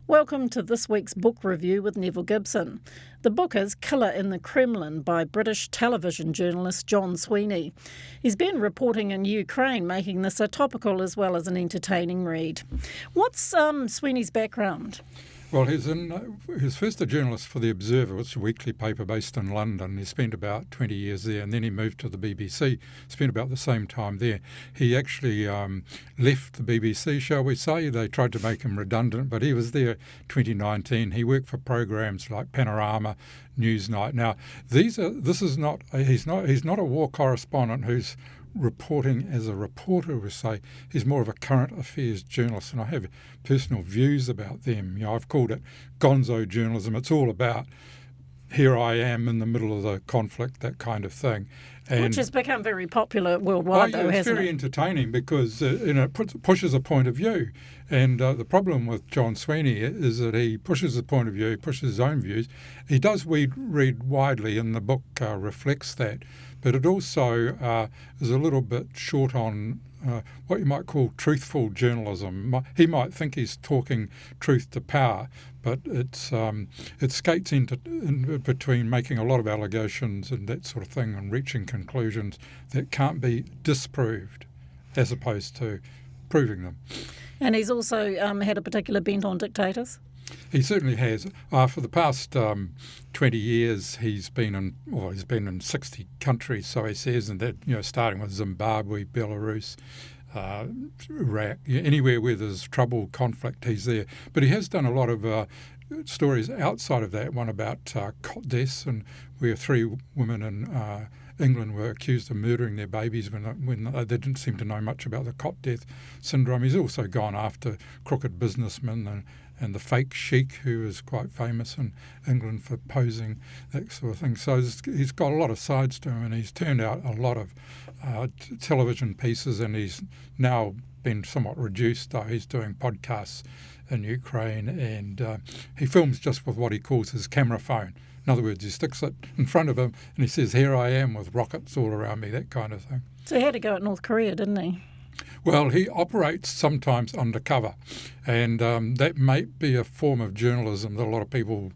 Welcome to this week's book review with Neville Gibson. The book is Killer in the Kremlin by British television journalist John Sweeney. He's been reporting in Ukraine, making this a topical as well as an entertaining read. What's Sweeney's background? Well, he's first a journalist for The Observer, which is a weekly paper based in London. He spent about 20 years there, and then he moved to the BBC, spent about the same time there. He actually left the BBC, shall we say. They tried to make him redundant, but he was there 2019. He worked for programs like Panorama, Newsnight. Now, he's not a war correspondent who's reporting as a reporter, we say. He's more of a current affairs journalist, and I have personal views about them. I've called it Gonzo journalism. It's all about here I am in the middle of the conflict, that kind of thing. Which has become very popular worldwide, though, hasn't it? It's very entertaining because it pushes a point of view. And the problem with John Sweeney is that he pushes the point of view, he pushes his own views. He does read widely, and the book reflects that. But it also is a little bit short on what you might call truthful journalism. He might think he's talking truth to power, but it skates in between making a lot of allegations and that sort of thing and reaching conclusions that can't be disproved as opposed to proving them. And he's also had a particular bent on dictators? He certainly has. For the past 20 years, he's been in 60 countries, so he says, and that starting with Zimbabwe, Belarus, Iraq, anywhere where there's trouble, conflict, he's there. But he has done a lot of stories outside of that. One about cot deaths, and where 3 women in England were accused of murdering their babies when they didn't seem to know much about the cot death syndrome. He's also gone after crooked businessmen and the fake sheik, who is quite famous in England for posing, that sort of thing. So he's got a lot of sides to him, and he's turned out a lot of television pieces, and he's now been somewhat reduced, though. He's doing podcasts in Ukraine, and he films just with what he calls his camera phone. In other words, he sticks it in front of him and he says, here I am with rockets all around me, that kind of thing. So he had to go at North Korea, didn't he? Well, he operates sometimes undercover, and that might be a form of journalism that a lot of people,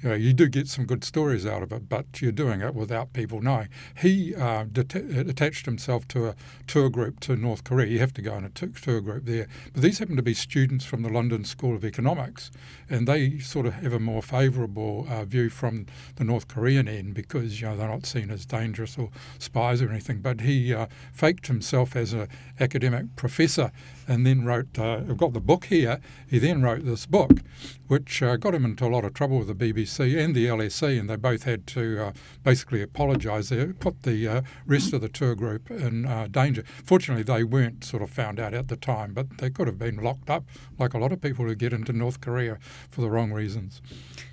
you do get some good stories out of it, but you're doing it without people knowing. He attached himself to a tour group to North Korea. You have to go on a tour group there. But these happen to be students from the London School of Economics, and they sort of have a more favourable view from the North Korean end because they're not seen as dangerous or spies or anything. But he faked himself as an academic professor and then wrote, I've got the book here, he then wrote this book, which got him into a lot of trouble with the BBC and the LSE, and they both had to basically apologise. They put the rest of the tour group in danger. Fortunately, they weren't sort of found out at the time, but they could have been locked up, like a lot of people who get into North Korea for the wrong reasons.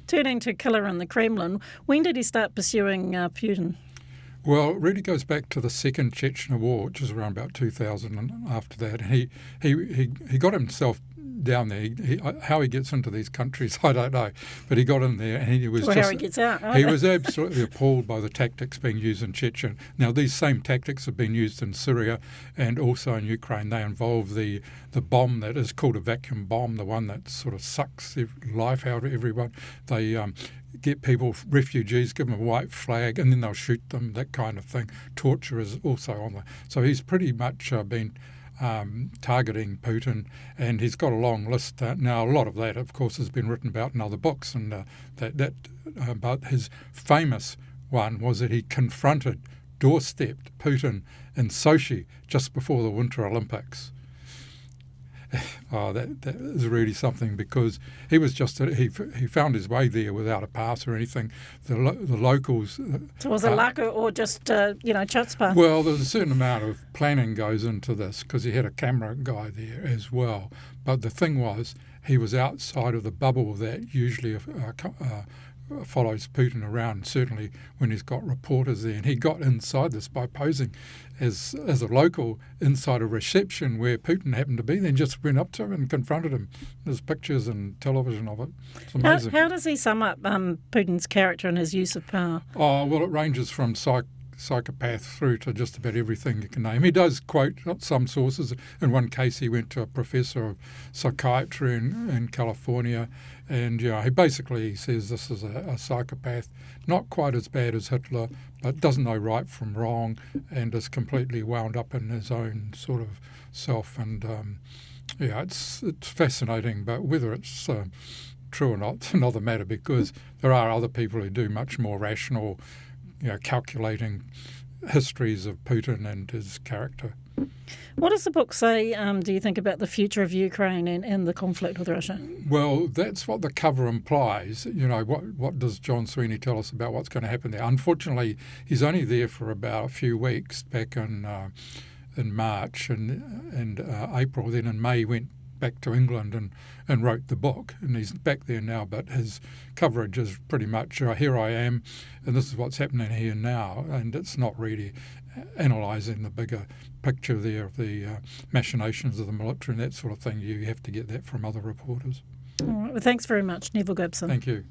Turning to Killer in the Kremlin, when did he start pursuing Putin? Well, it really goes back to the Second Chechen War, which was around about 2000 and after that. And he got himself down there. How he gets into these countries, I don't know. But he got in there and he was how he gets out. He was absolutely appalled by the tactics being used in Chechen. Now, these same tactics have been used in Syria and also in Ukraine. They involve the bomb that is called a vacuum bomb, the one that sort of sucks life out of everyone. They get people, refugees, give them a white flag, and then they'll shoot them, that kind of thing. Torture is also on there. So he's pretty much been targeting Putin, and he's got a long list. Now, a lot of that, of course, has been written about in other books, and but his famous one was that he doorstepped Putin in Sochi just before the Winter Olympics. That is really something, because he was he found his way there without a pass or anything. The locals. So was it luck or just chutzpah? Well, there's a certain amount of planning goes into this because he had a camera guy there as well. But the thing was, he was outside of the bubble that usually follows Putin around, certainly when he's got reporters there. And he got inside this by posing as a local inside a reception where Putin happened to be, then just went up to him and confronted him. There's pictures and television of it. It's amazing. How does he sum up Putin's character and his use of power? Oh, well, it ranges from psychopath through to just about everything you can name. He does quote some sources. In one case, he went to a professor of psychiatry in California, and he basically says this is a psychopath, not quite as bad as Hitler, but doesn't know right from wrong, and is completely wound up in his own sort of self. And it's fascinating, but whether it's true or not, it's another matter, because there are other people who do much more rational, calculating histories of Putin and his character. What does the book say, do you think, about the future of Ukraine and the conflict with Russia? Well, that's what the cover implies. What does John Sweeney tell us about what's going to happen there? Unfortunately, he's only there for about a few weeks back in March and April. Then in May went back to England and wrote the book, and he's back there now, but his coverage is pretty much, here I am, and this is what's happening here now, and it's not really analysing the bigger picture there of the machinations of the military and that sort of thing. You have to get that from other reporters. All right. Well, thanks very much, Neville Gibson. Thank you.